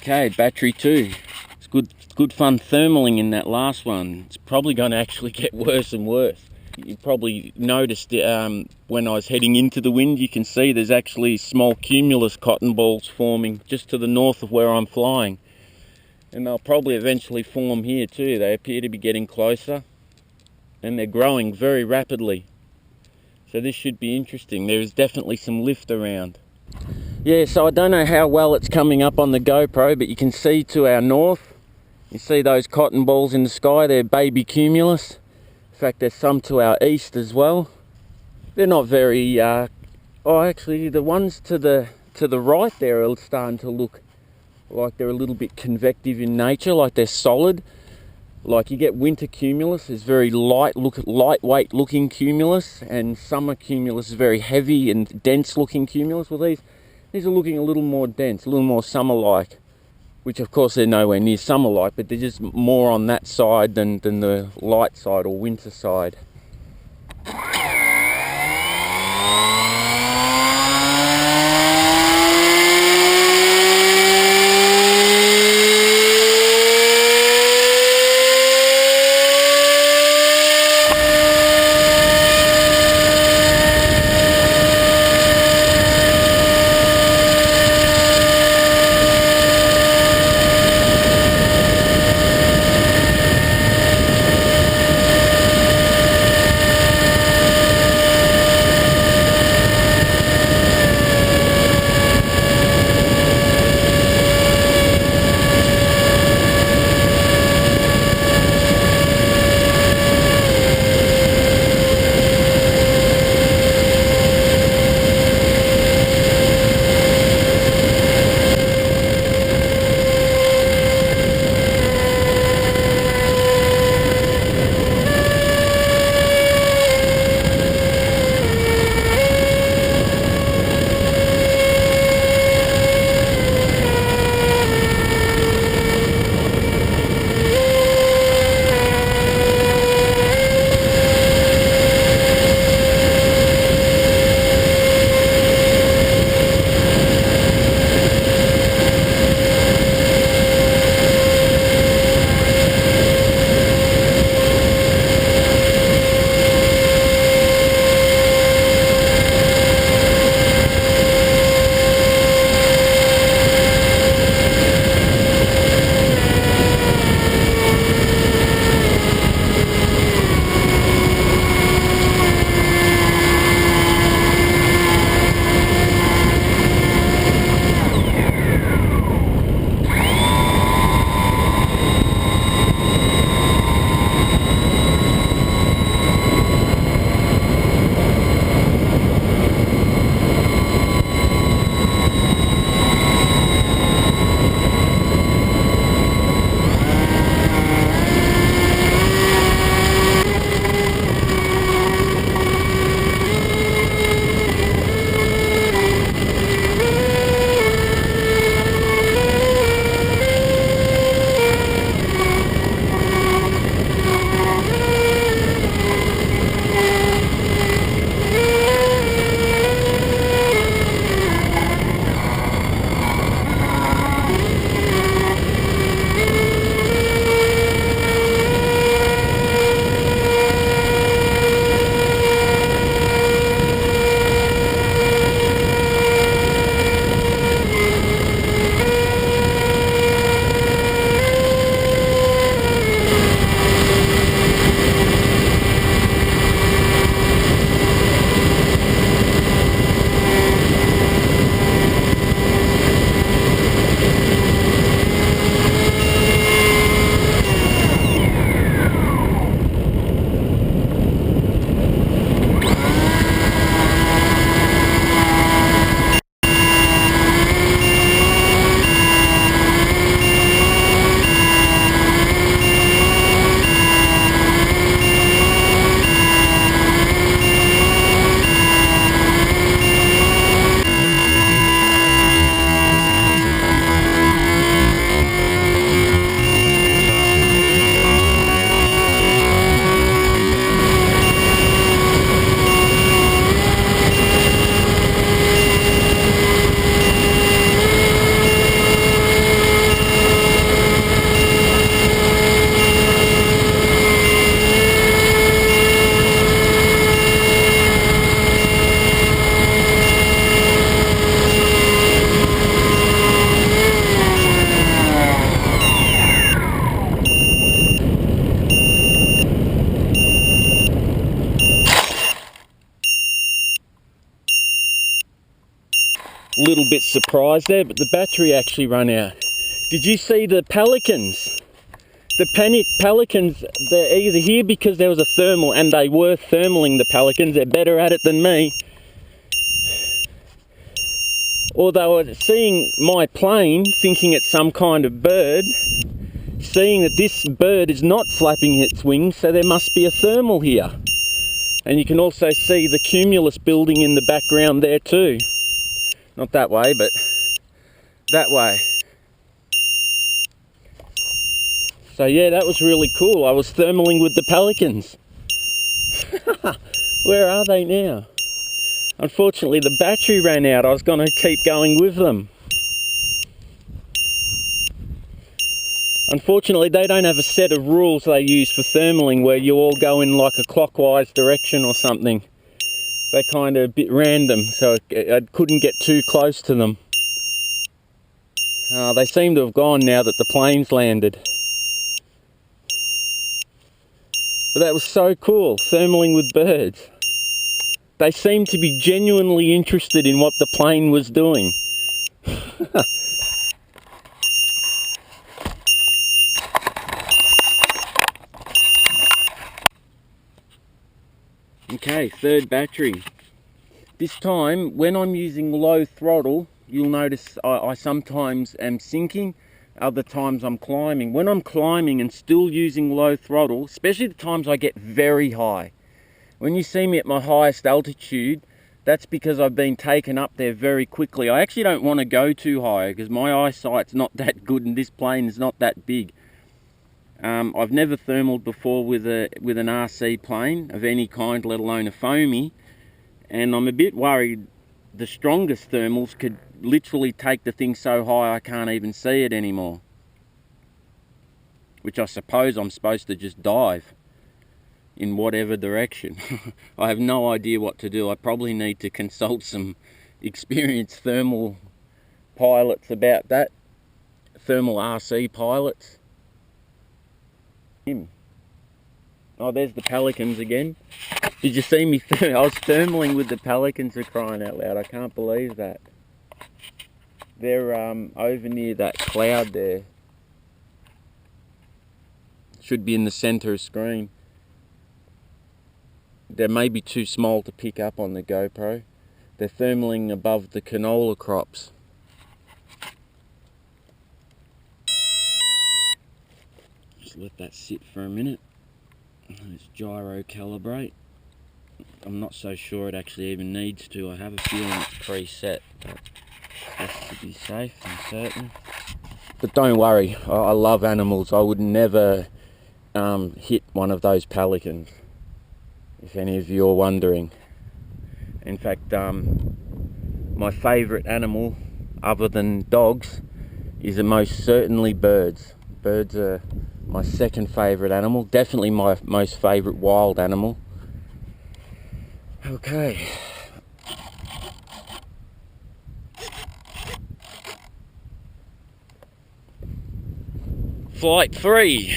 Okay, battery 2. It's good fun thermaling in that last one. It's probably going to actually get worse and worse. You probably noticed when I was heading into the wind, you can see there's actually small cumulus cotton balls forming just to the north of where I'm flying. And they'll probably eventually form here too. They appear to be getting closer and they're growing very rapidly. So this should be interesting. There is definitely some lift around. Yeah, so I don't know how well it's coming up on the GoPro, but you can see to our north, you see those cotton balls in the sky, they're baby cumulus. In fact, there's some to our east as well. They're not very, actually the ones to the right there are starting to look like they're a little bit convective in nature, like they're solid. Like you get winter cumulus is very lightweight looking cumulus, and summer cumulus is very heavy and dense looking cumulus. Well, these are looking a little more dense, a little more summer-like, which of course they're nowhere near summer-like, but they're just more on that side than the light side or winter side. little bit surprised there, but the battery actually ran out. Did you see the Pelicans? The Pelicans, they're either here because there was a thermal, and they were thermaling the Pelicans, they're better at it than me, or they were seeing my plane, thinking it's some kind of bird, seeing that this bird is not flapping its wings, so there must be a thermal here. And you can also see the Cumulus building in the background there too. Not that way, but that way. So yeah, that was really cool. I was thermaling with the Pelicans. Where are they now? Unfortunately, the battery ran out. I was going to keep going with them. Unfortunately, they don't have a set of rules they use for thermaling where you all go in like a clockwise direction or something. They're kind of a bit random, so I couldn't get too close to them. They seem to have gone now that the plane's landed. But that was so cool, thermaling with birds. They seemed to be genuinely interested in what the plane was doing. Okay, third battery. This time, when I'm using low throttle, you'll notice I sometimes am sinking, other times I'm climbing. When I'm climbing and still using low throttle, especially the times I get very high, when you see me at my highest altitude, that's because I've been taken up there very quickly. I actually don't want to go too high because my eyesight's not that good and this plane is not that big. I've never thermaled before with an RC plane of any kind, let alone a foamy, and I'm a bit worried the strongest thermals could literally take the thing so high I can't even see it anymore. Which I suppose I'm supposed to just dive in whatever direction. I have no idea what to do. I probably need to consult some experienced thermal pilots about that. Thermal RC pilots. Oh, there's the Pelicans again. Did you see me? I was thermaling with the Pelicans, for crying out loud. I can't believe that. They're over near that cloud there. Should be in the center of screen. They may be too small to pick up on the GoPro. They're thermaling above the canola crops. Just let that sit for a minute. Let's gyro calibrate. I'm not so sure it actually even needs to. I have a feeling it's preset, but just to be safe and certain. But don't worry, I love animals. I would never hit one of those pelicans, if any of you are wondering. In fact, my favourite animal, other than dogs, is most certainly birds. Birds are my second favourite animal, definitely my most favourite wild animal. Okay. Flight 3.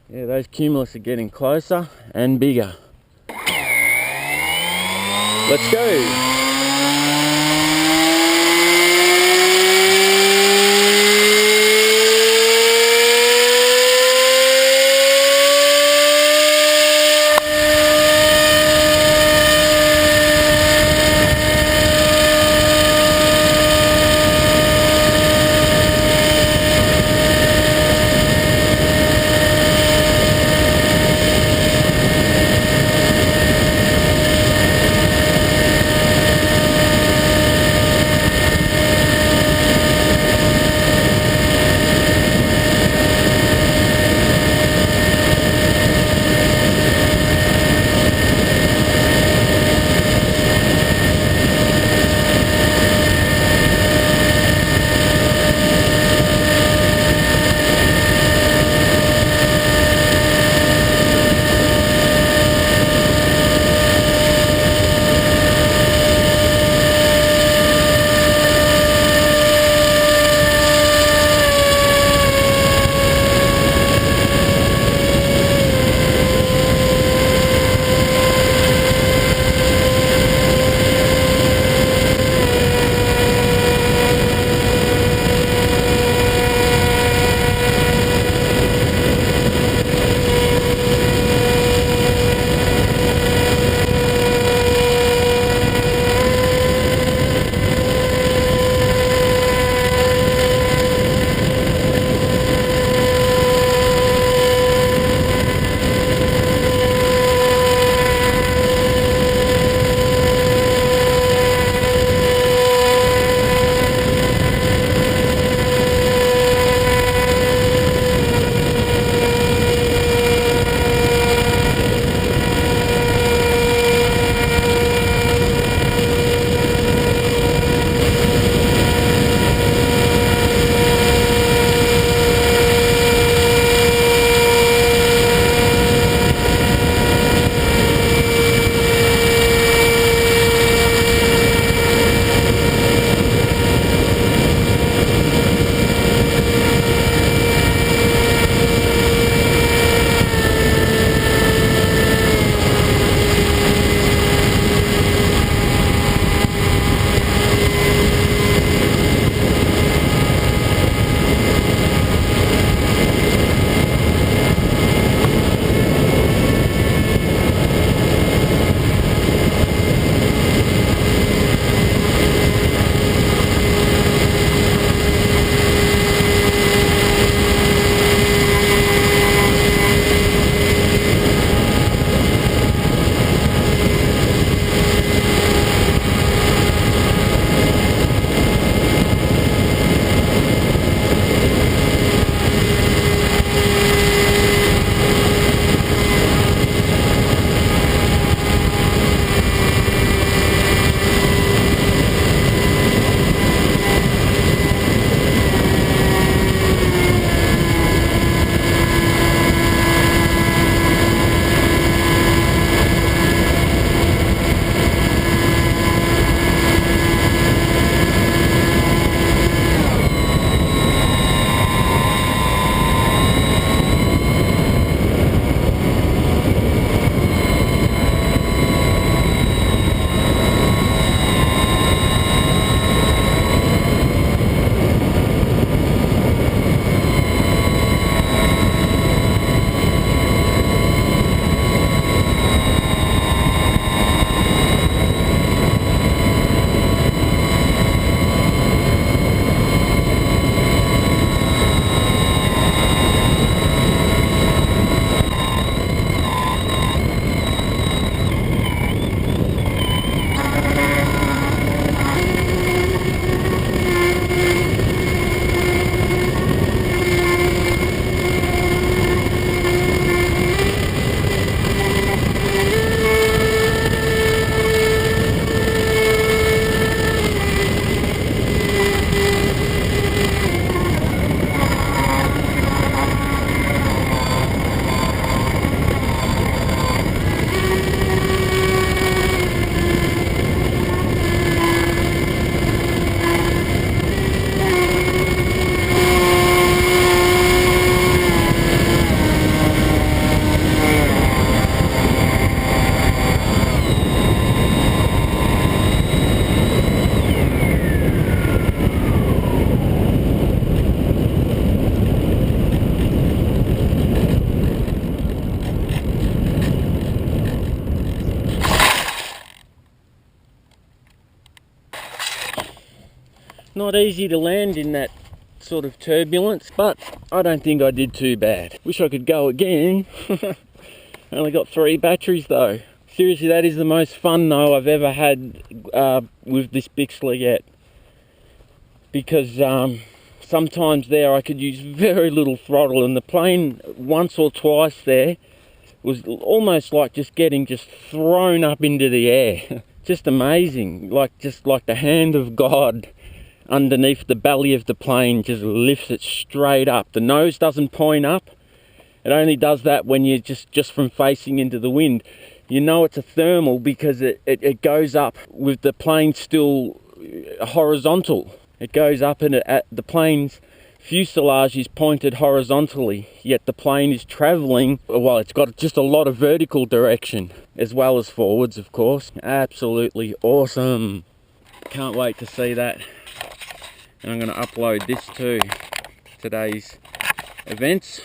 Yeah, those cumulus are getting closer and bigger. Let's go. not easy to land in that sort of turbulence, but I don't think I did too bad. Wish I could go again. Only got 3 batteries though. Seriously, that is the most fun though I've ever had with this Bixler yet. Because sometimes there I could use very little throttle, and the plane once or twice there was almost like just getting thrown up into the air. Just amazing, just like the hand of God underneath the belly of the plane just lifts it straight up. The nose doesn't point up. It only does that when you're just from facing into the wind. You know it's a thermal because it goes up with the plane still horizontal. It goes up and the plane's fuselage is pointed horizontally, yet the plane is travelling, well, it's got just a lot of vertical direction, as well as forwards, of course. Absolutely awesome. Can't wait to see that. And I'm going to upload this to today's events.